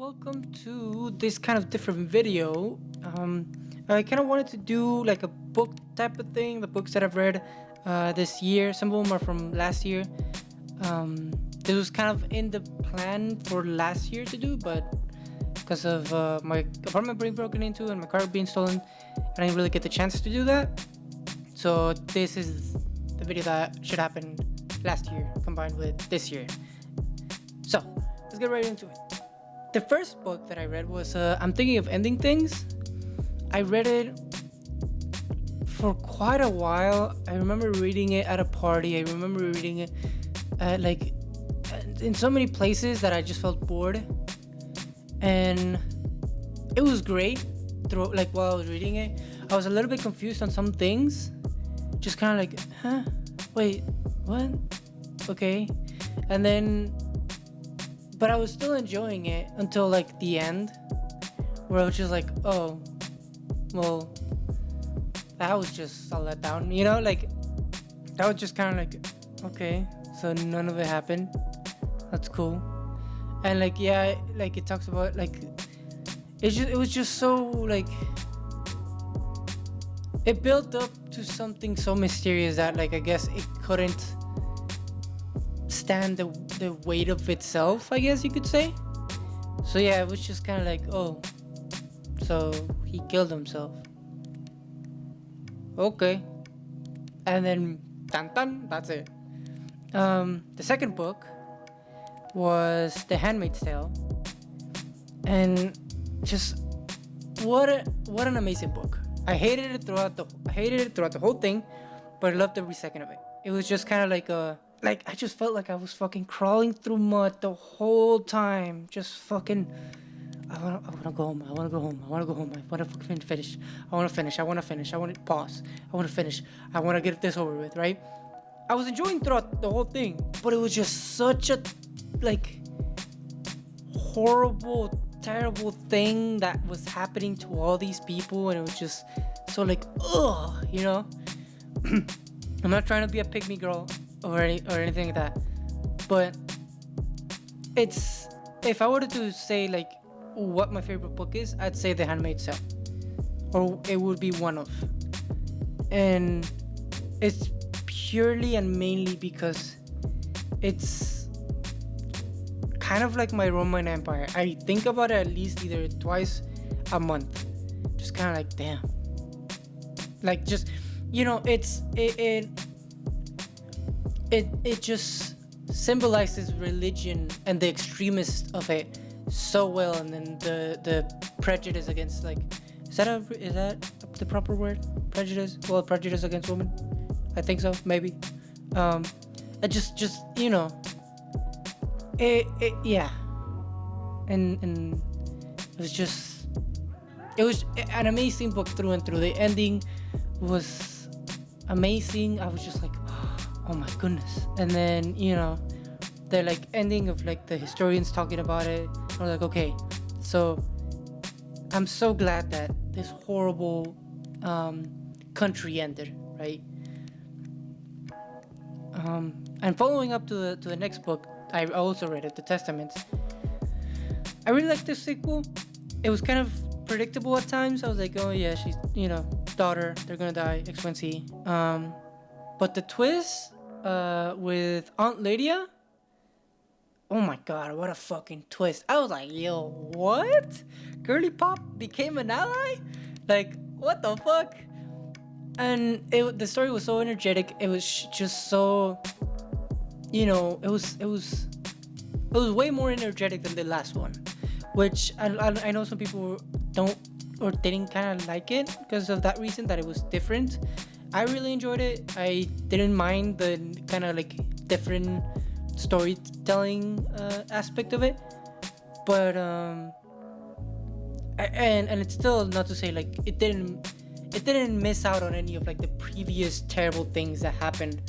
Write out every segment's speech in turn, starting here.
welcome to this kind of different video. I kind of wanted to do like a book type of thing, the books that I've read this year. Some of them are from last year. This was kind of in the plan for last year to do, but because of my apartment being broken into and my car being stolen, I didn't really get the chance to do that. So this is the video that should happen last year combined with this year. So let's get right into it. The first book that I read was I'm Thinking of Ending Things. I read it for quite a while. I remember reading it at a party. I remember reading it in so many places that I just felt bored. And it was great while I was reading it. I was a little bit confused on some things. Just kind of like, huh? Wait, what? Okay. And then but I was still enjoying it until like the end, where I was just like, oh, well, that was just a letdown, you know? Like, that was just kind of like, okay, so none of it happened. That's cool. And like, yeah, like it talks about like, it was just so like, it built up to something so mysterious that like, I guess it couldn't stand the weight of itself, I guess you could say. So yeah, it was just kind of like, oh, so he killed himself. Okay. And then dun dun, that's it. The second book was The Handmaid's Tale, and just what an amazing book. I hated it throughout the whole thing, but I loved every second of it. It was just kind of like I just felt like I was fucking crawling through mud the whole time. Just fucking, I wanna go home. I wanna go home. I wanna fucking finish. I wanna finish. I wanna pause. I wanna finish. I wanna get this over with, right? I was enjoying throughout the whole thing, but it was just such a, like, horrible, terrible thing that was happening to all these people, and it was just so like, ugh, you know? I'm not trying to be a pick-me girl or anything like that, but it's, if I were to say like what my favorite book is, I'd say The Handmaid's Tale, or it would be one of, and it's purely and mainly because it's kind of like my Roman Empire. I think about it at least either twice a month, just kind of like, damn, like, just, you know, it just symbolizes religion and the extremists of it so well, and then the prejudice against, like, is that the proper word? Prejudice? Well, prejudice against women, I think so, maybe. I just you know, yeah, and it was an amazing book through and through. The ending was amazing. I was just like, oh my goodness. And then, you know, the like ending of like the historians talking about it, I was like, okay, so I'm so glad that this horrible country ended, right? And following up to the next book, I also read it, The Testaments. I really liked the sequel. It was kind of predictable at times. I was like, oh yeah, she's, you know, daughter, they're gonna die, X, Y, and Z. But the twist with Aunt Lydia, oh my god, what a fucking twist. I was like, yo, what? Girly Pop became an ally? Like, what the fuck? And the story was so energetic. It was just so, you know, it was way more energetic than the last one, which I know some people don't or didn't kind of like it because of that reason, that it was different. I really enjoyed it. I didn't mind the kind of like different storytelling aspect of it, but and it's still not to say like it didn't miss out on any of like the previous terrible things that happened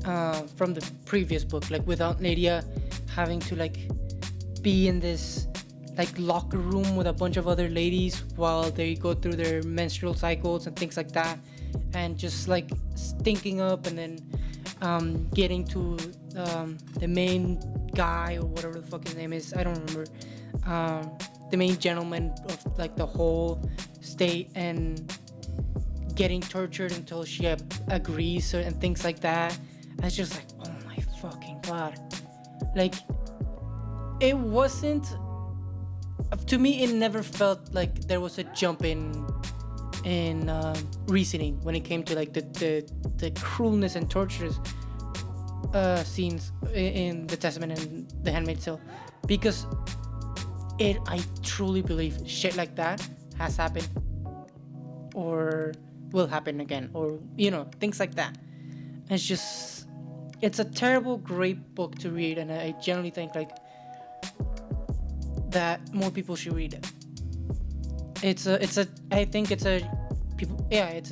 from the previous book, like with Aunt Lydia having to like be in this like locker room with a bunch of other ladies while they go through their menstrual cycles and things like that, and just like stinking up, and then getting to the main guy or whatever the fuck his name is, I don't remember, the main gentleman of like the whole state, and getting tortured until she agrees and things like that. I was just like, oh my fucking god. Like, it wasn't, to me it never felt like there was a jump in reasoning when it came to like the cruelness and tortures scenes in the Testament and the Handmaid's Tale, because I truly believe shit like that has happened or will happen again, or things like that. It's a terrible, great book to read, and I generally think like that more people should read it. I think it's a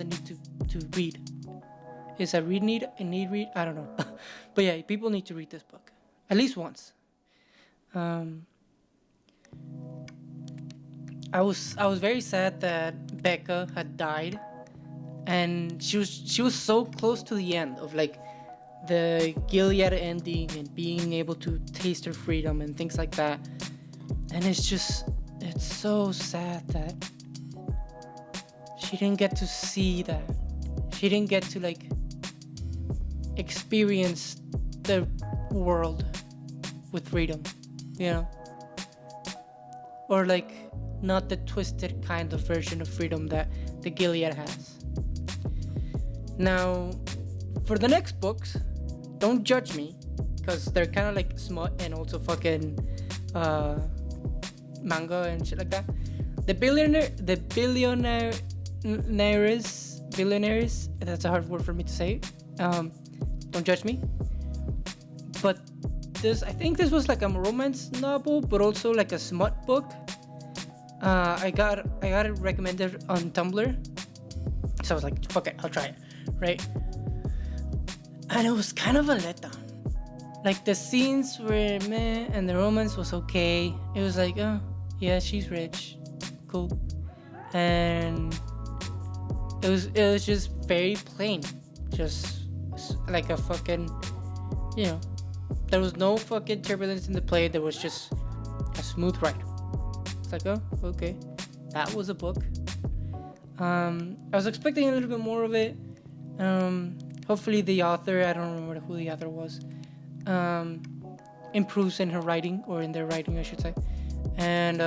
need to read. Is a need read? I don't know. But yeah, people need to read this book at least once. I was very sad that Becca had died, and she was so close to the end of like the Gilead ending and being able to taste her freedom and things like that. And it's so sad that she didn't get to see that. She didn't get to like experience the world with freedom, or like not the twisted kind of version of freedom that the Gilead has. Now, for the next books, don't judge me, because they're kind of like smut and also fucking manga and shit like that. The billionaires, that's a hard word for me to say. Don't judge me. But I think this was like a romance novel, but also like a smut book. I got it recommended on Tumblr, so I was like, fuck it, I'll try it, right? And it was kind of a letdown. Like, the scenes were meh, and the romance was okay. It was like, oh yeah, she's rich, cool, and it was just very plain, just like a fucking, there was no fucking turbulence in the play. There was just a smooth ride. It's like, oh, okay, that was a book. I was expecting a little bit more of it. Hopefully the author, I don't remember who the author was, improves in her writing, or in their writing, I should say. And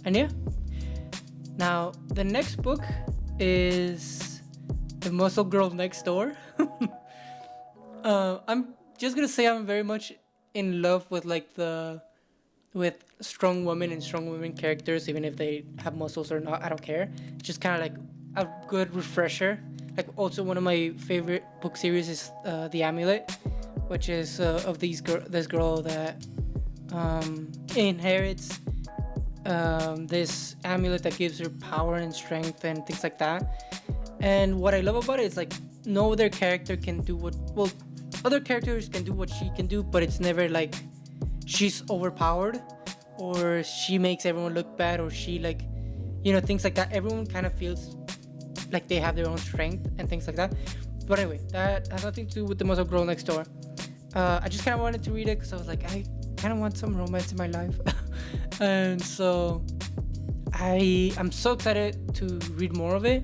yeah. Now, the next book is The Muscle Girl Next Door. I'm just gonna say I'm very much in love with like with strong women and strong women characters, even if they have muscles or not. I don't care. It's just kind of like a good refresher. Like, also one of my favorite book series is The Amulet, which is of this girl that inherits this amulet that gives her power and strength and things like that. And what I love about it is like no other character can do other characters can do what she can do, but it's never like she's overpowered or she makes everyone look bad, or she like, things like that. Everyone kind of feels like they have their own strength and things like that. But anyway, that has nothing to do with The Muscle Girl Next Door. I just kind of wanted to read it because I was like, I kind of want some romance in my life. And so I'm so excited to read more of it.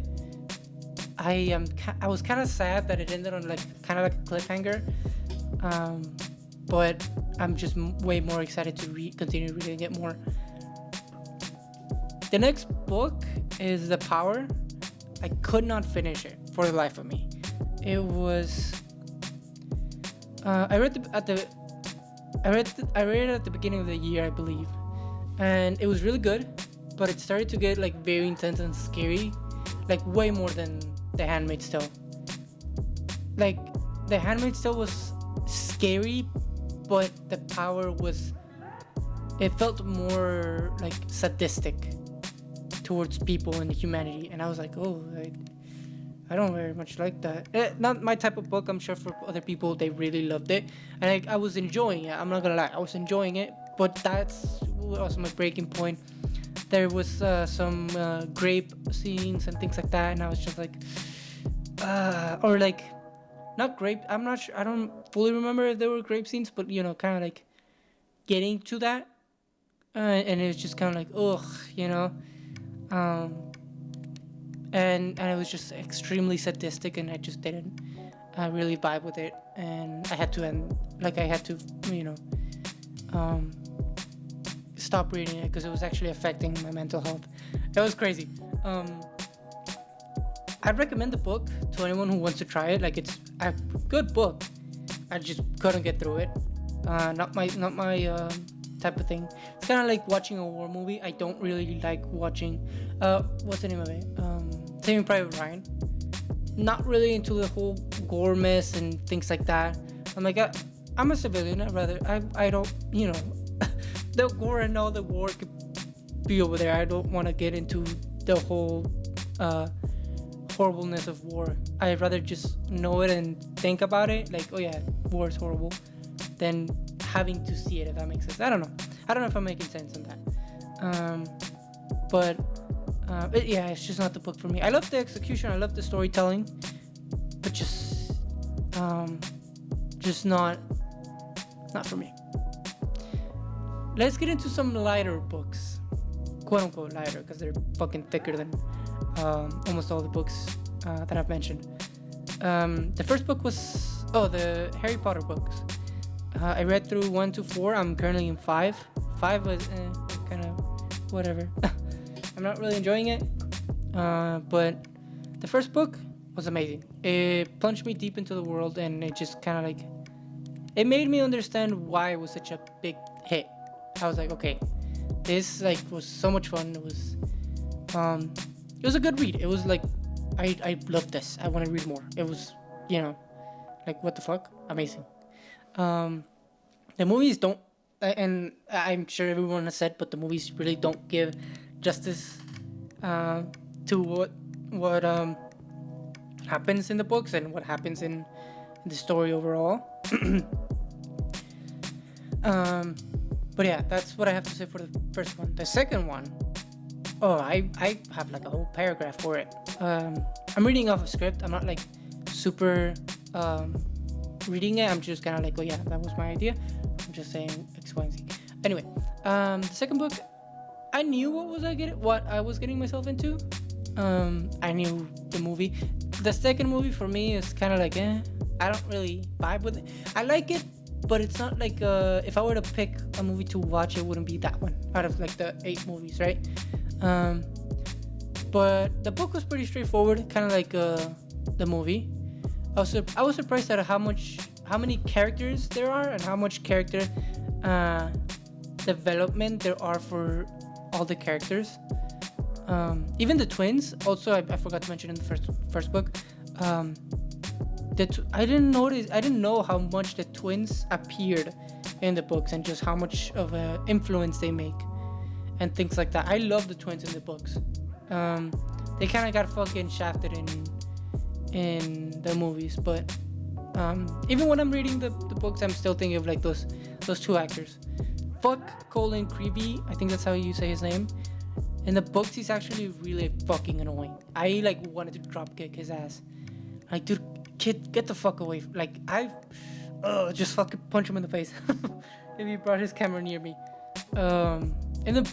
I was kind of sad that it ended on like kind of like a cliffhanger, but I'm just way more excited to continue reading it more. The next book is The Power. I could not finish it for the life of me. It was I read it at the beginning of the year, I believe, and it was really good, but it started to get like very intense and scary, like way more than The Handmaid's Tale. Like, The Handmaid's Tale was scary, but The Power it felt more like sadistic towards people and humanity, and I was like, oh, I don't very much like that. Not my type of book. I'm sure for other people they really loved it, and I was enjoying it. I'm not gonna lie, I was enjoying it, but that's was my breaking point. There was some grape scenes and things like that, and I was just like, or like, not grape. I'm not sure. I don't fully remember if there were grape scenes, but kind of like getting to that. and it was just kind of like ugh, you know. Um, and it was just extremely sadistic, and I just didn't really vibe with it, and I had to end, like I had to, you know, um, stop reading it because it was actually affecting my mental health. It was crazy. Um, I'd recommend the book to anyone who wants to try it. Like it's a good book. I just couldn't get through it. Not my type of thing. It's kind of like watching a war movie. I don't really like watching. What's the name of it? Saving Private Ryan. Not really into the whole gore mess and things like that. I'm like, I'm a civilian. I don't, you know, the gore and all the war could be over there. I don't want to get into the whole horribleness of war. I'd rather just know it and think about it. Like, oh yeah, war is horrible, than having to see it. If that makes sense. I don't know if I'm making sense on that. But yeah, it's just not the book for me. I love the execution. I love the storytelling, but just not for me. Let's get into some lighter books, quote unquote lighter, because they're fucking thicker than almost all the books that I've mentioned. The first book was the Harry Potter books. I read through 1 to 4. I'm currently in 5. 5 was kind of whatever. I'm not really enjoying it, but the first book was amazing. It plunged me deep into the world, and it just kind of like, it made me understand why it was such a big hit. I was like, okay, this like was so much fun. It was a good read. It was like, I loved this. I want to read more. It was, you know, like what the fuck, amazing. The movies don't, and I'm sure everyone has said, but the movies really don't give justice to what happens in the books and what happens in the story overall. But yeah, that's what I have to say for the first one. The second one, I have like a whole paragraph for it. I'm reading off a script. I'm not like super reading it. I'm just kind of like, oh yeah, that was my idea. I'm just saying X, Y, and Z. Anyway, the second book, I knew what I was getting myself into. I knew the movie. The second movie for me is kind of like, I don't really vibe with it. I like it, but it's not like if I were to pick a movie to watch, it wouldn't be that one out of like the 8 movies, right? But the book was pretty straightforward, kind of like the movie. I was surprised at how many characters there are and how much character development there are for all the characters. Even the twins. Also, I forgot to mention in the first book. I didn't know how much the twins appeared in the books and just how much of an influence they make and things like that. I love the twins in the books. They kind of got fucking shafted in the movies, but even when I'm reading the books, I'm still thinking of like those 2 actors. Fuck Colin Creevy, I think that's how you say his name. In the books, he's actually really fucking annoying. I like wanted to drop kick his ass. Like, dude, kid, get the fuck away. Like, just fucking punch him in the face if he brought his camera near me. In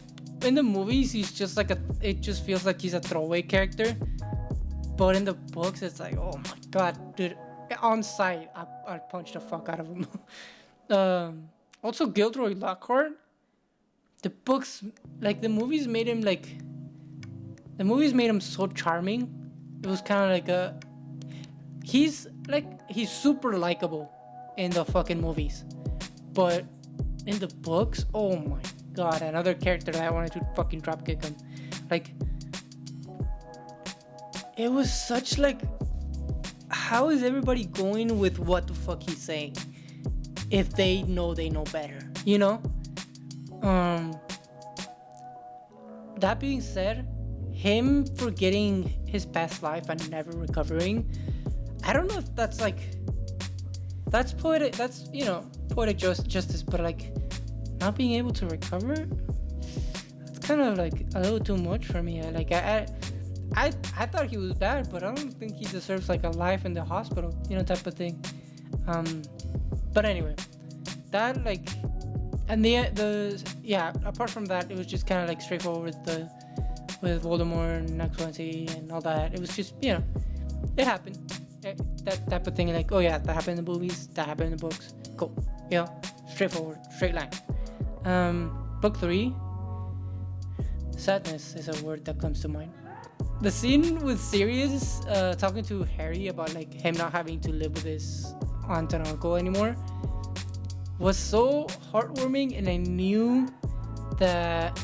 the movies, he's just like it just feels like he's a throwaway character. But in the books, it's like, oh my god, dude, on sight, I'd punch the fuck out of him. Also, Gilderoy Lockhart. The books, like the movies made him so charming. It was kind of like he's super likable in the fucking movies, but in the books, oh my god, another character that I wanted to fucking drop kick him. Like, it was such like, how is everybody going with what the fuck he's saying if they know better, you know? That being said, him forgetting his past life and never recovering, I don't know if that's poetic, that's, you know, poetic justice, but like, not being able to recover, that's kind of like a little too much for me. I thought he was bad, but I don't think he deserves like a life in the hospital, you know, type of thing. But anyway, that like, And the yeah, apart from that, it was just kind of like straightforward with Voldemort and X1C and all that. It was just, it happened. That type of thing, like, oh yeah, that happened in the movies, that happened in the books. Cool. Straightforward, straight line. Book 3, sadness is a word that comes to mind. The scene with Sirius talking to Harry about like him not having to live with his aunt and uncle anymore was so heartwarming, and I knew that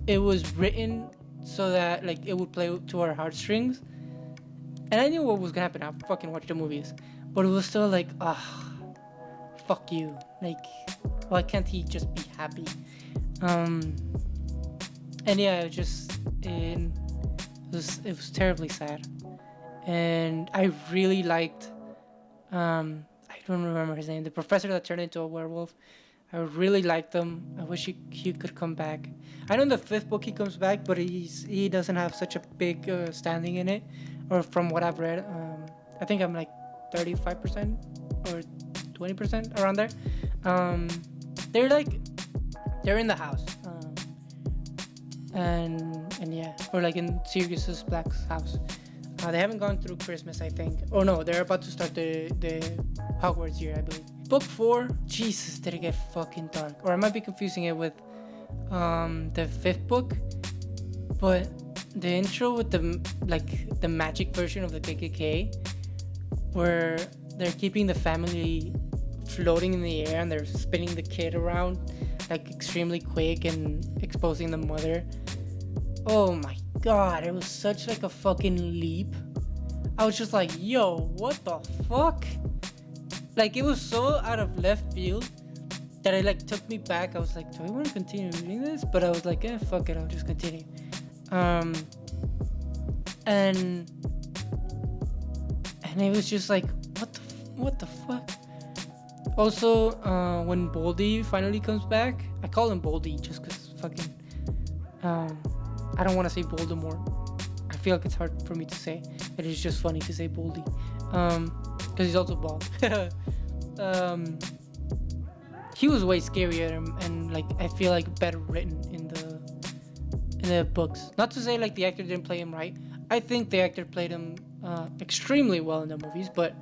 it was written so that like it would play to our heartstrings. And I knew what was gonna happen. I fucking watched the movies, but it was still like, fuck you. Like, why can't he just be happy? And yeah, it was terribly sad, and I really liked. I don't remember his name. The professor that turned into a werewolf. I really liked him. I wish he could come back. I know in the 5th book he comes back, but he doesn't have such a big standing in it, or from what I've read. I think I'm like 35% or 20% around there. They're in the house, and yeah, or like in Sirius Black's house. They haven't gone through Christmas, I think. Oh no, they're about to start the Hogwarts year, I believe. Book 4, Jesus, did it get fucking dark? Or I might be confusing it with the 5th book, but the intro with the magic version of the KKK, where they're keeping the family floating in the air and they're spinning the kid around like extremely quick and exposing the mother. Oh my god, it was such like a fucking leap. I was just like, yo, what the fuck? Like, it was so out of left field that it like took me back. I was like, do I want to continue reading this? But I was like, fuck it, I'll just continue. And it was just like, what the fuck? Also, when Boldy finally comes back, I call him Boldy just because fucking I don't want to say Voldemort. I feel like it's hard for me to say. It is just funny to say Boldy, because he's also bald. He was way scarier and like I feel like better written in the books. Not to say like the actor didn't play him right. I think the actor played him extremely well in the movies, but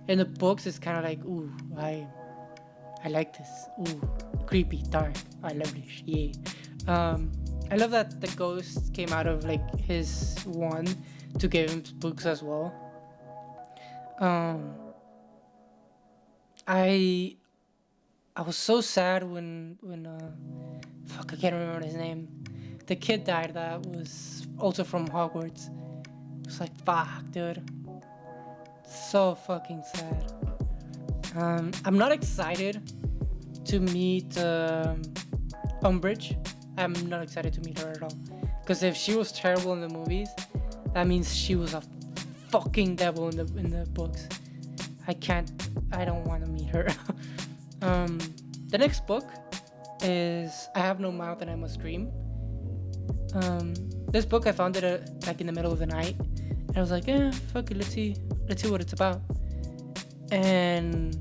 in the books it's kind of like, ooh, I like this. Ooh, creepy, dark. I love this. Yeah. I love that the ghost came out of like his wand to give him books as well. I was so sad when fuck, I can't remember his name. The kid died that was also from Hogwarts. It was like, fuck, dude. So fucking sad. I'm not excited to meet Umbridge. I'm not excited to meet her at all. Because if she was terrible in the movies, that means she was a fucking devil in the books. I don't want to meet her. The next book is I Have No Mouth and I Must Scream. This book I found it like in the middle of the night, and I was like, fuck it, let's see what it's about. And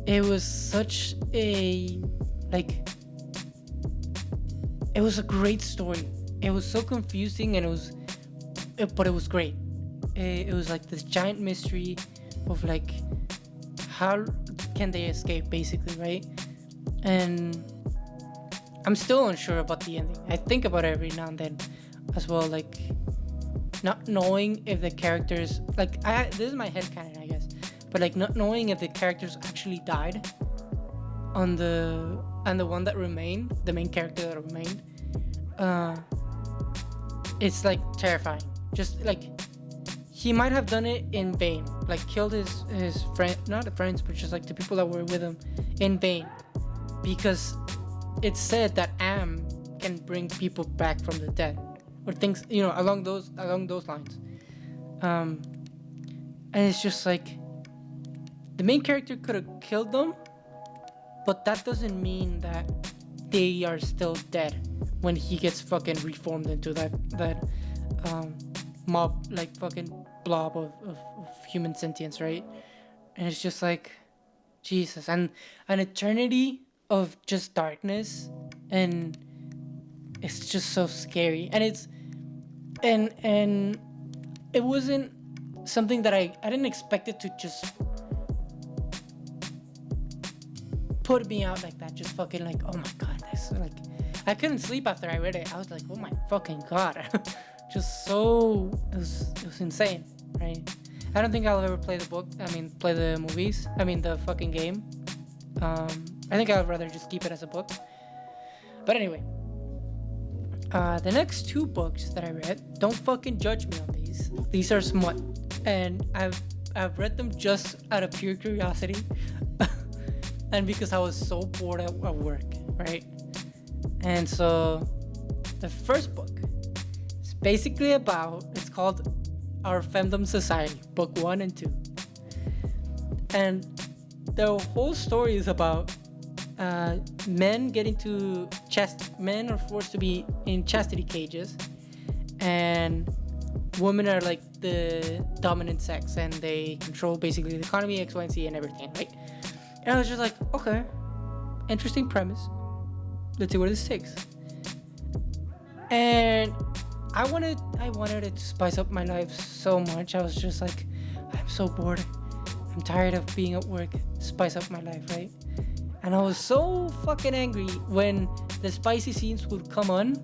it was such a it was a great story. It was so confusing, and but it was great. It was like this giant mystery of like how can they escape, basically, right? And I'm still unsure about the ending. I think about it every now and then as well, like not knowing if the characters this is my headcanon, I guess, but like not knowing if the characters actually died on the one that remained, the main character that remained, it's like terrifying. Just like he might have done it in vain, like killed his friend, not the friends, but just like the people that were with him in vain, because it's said that Am can bring people back from the dead, or things, along those lines. And it's just like the main character could have killed them, but that doesn't mean that they are still dead when he gets fucking reformed into that mob, like fucking blob of human sentience, right? And it's just like, Jesus, and an eternity of just darkness, and it's just so scary. And and it wasn't something that I didn't expect it to just put me out like that. Just fucking like, oh my god, this like, I couldn't sleep after I read it. I was like, oh my fucking god. Just so it was insane, right? I don't think I'll ever play the book. I mean, play the movies. I mean, the fucking game. I think I'd rather just keep it as a book. But anyway, the next two books that I read, don't fucking judge me on these. These are smut, and I've read them just out of pure curiosity, and because I was so bored at work, right? And so, the first book is basically about. It's called Our Femdom Society, Book 1 and 2, and the whole story is about men men are forced to be in chastity cages, and women are like the dominant sex, and they control basically the economy, X, Y, and Z, and everything, right? And I was just like, okay, interesting premise. Let's see where this takes. And I wanted it to spice up my life so much. I was just like, I'm so bored. I'm tired of being at work. Spice up my life, right? And I was so fucking angry when the spicy scenes would come on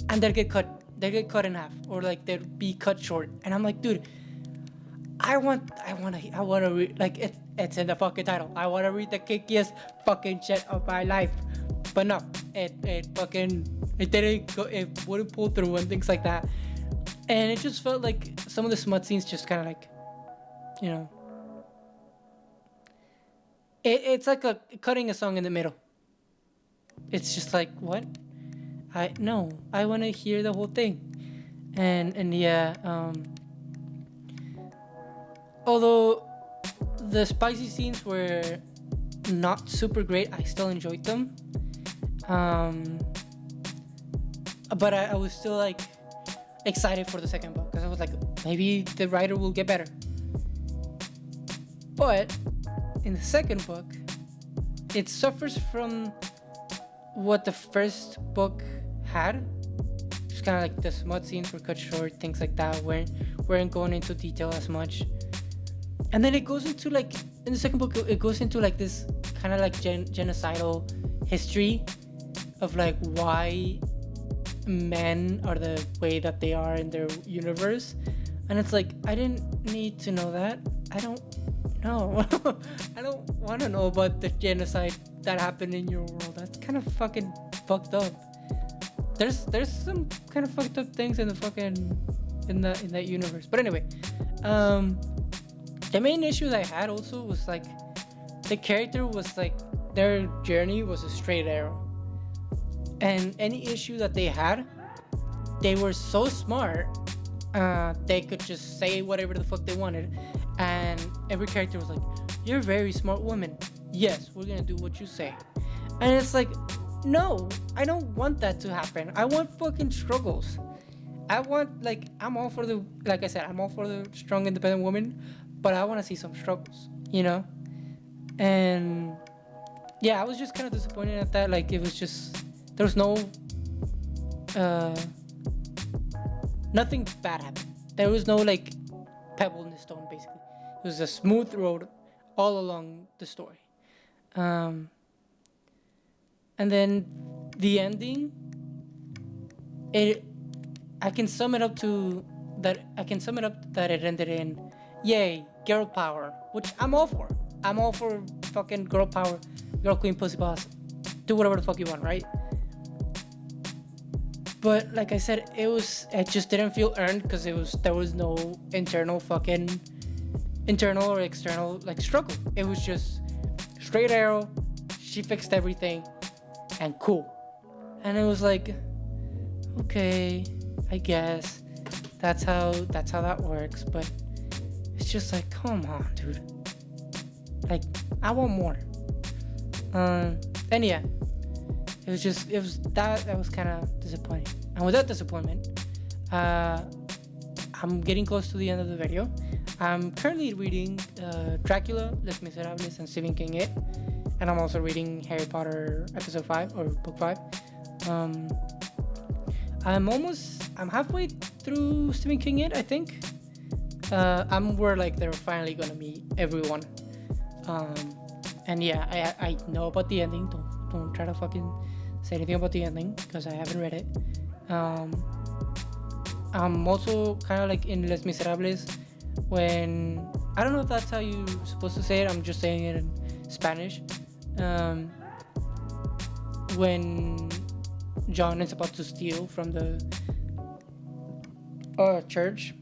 and they'd get cut in half, or like they'd be cut short. And I'm like, dude, I want to read, like, it's in the fucking title. I want to read the kickiest fucking shit of my life. But no, it didn't go, it wouldn't pull through and things like that. And it just felt like some of the smut scenes just kind of like, you know, it's like cutting a song in the middle. It's just like, what? I want to hear the whole thing. And yeah, although the spicy scenes were not super great, I still enjoyed them. But I was still like excited for the second book, because I was like, maybe the writer will get better. But in the second book, it suffers from what the first book had. Just kind of like the smut scenes were cut short, things like that, weren't going into detail as much. And then it goes into like, in the second book, it goes into like this kind of like genocidal history of like why men are the way that they are in their universe. And it's like, I didn't need to know that. I don't know. I don't want to know about the genocide that happened in your world. That's kind of fucking fucked up. There's some kind of fucked up things in the fucking in that universe. But anyway, the main issues I had also was like, the character was like, their journey was a straight arrow. And any issue that they had, they were so smart, they could just say whatever the fuck they wanted. And every character was like, you're a very smart woman. Yes, we're gonna do what you say. And it's like, no, I don't want that to happen. I want fucking struggles. I want, like, I'm all for the, like I said, I'm all for the strong, independent woman, but I want to see some struggles, you know? And yeah, I was just kind of disappointed at that. Like, it was just, there was no, nothing bad happened. There was no, like, pebble in the stone, basically. It was a smooth road all along the story. And then the ending, I can sum it up that it ended in, yay, girl power, which I'm all for. I'm all for fucking girl power, girl queen, pussy boss. Do whatever the fuck you want, right? But like I said, it just didn't feel earned, because there was no internal or external like struggle. It was just straight arrow. She fixed everything, and cool. And it was like, okay, I guess that's how that works. But it's just like, come on, dude. Like, I want more. And yeah, it was that was kind of disappointing. And with that disappointment, I'm getting close to the end of the video. I'm currently reading Dracula, Les Miserables, and Stephen King It, and I'm also reading Harry Potter Episode 5 or Book 5. I'm halfway through Stephen King It, I think. I'm where like they're finally gonna meet everyone. And yeah, I know about the ending. Don't try to fucking say anything about the ending because I haven't read it. I'm also kind of like in Les Miserables when I don't know if that's how you're supposed to say it. I'm just saying it in Spanish. When John is about to steal from the church,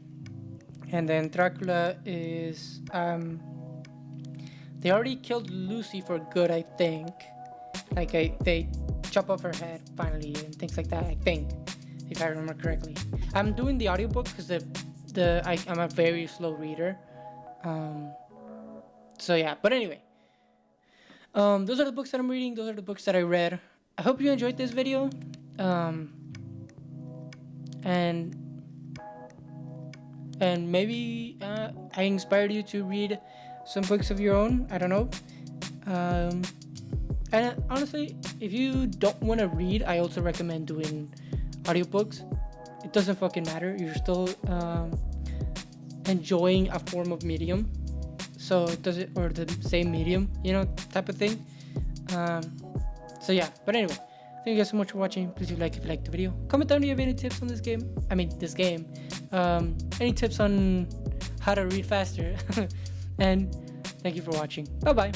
and then Dracula is they already killed Lucy for good, I think. Like they chop off her head finally and things like that, I think, if I remember correctly. I'm doing the audiobook because I'm a very slow reader. So yeah, but anyway, those are the books that I'm reading. Those are the books that I read. I hope you enjoyed this video. And maybe I inspired you to read some books of your own. I don't know. And honestly, if you don't want to read, I also recommend doing audiobooks. It doesn't fucking matter. You're still enjoying a form of medium. So it does it, or the same medium, type of thing. So yeah, but anyway, thank you guys so much for watching. Please leave a like if you liked the video. Comment down if you have any tips on this game. Any tips on how to read faster. And thank you for watching. Bye bye.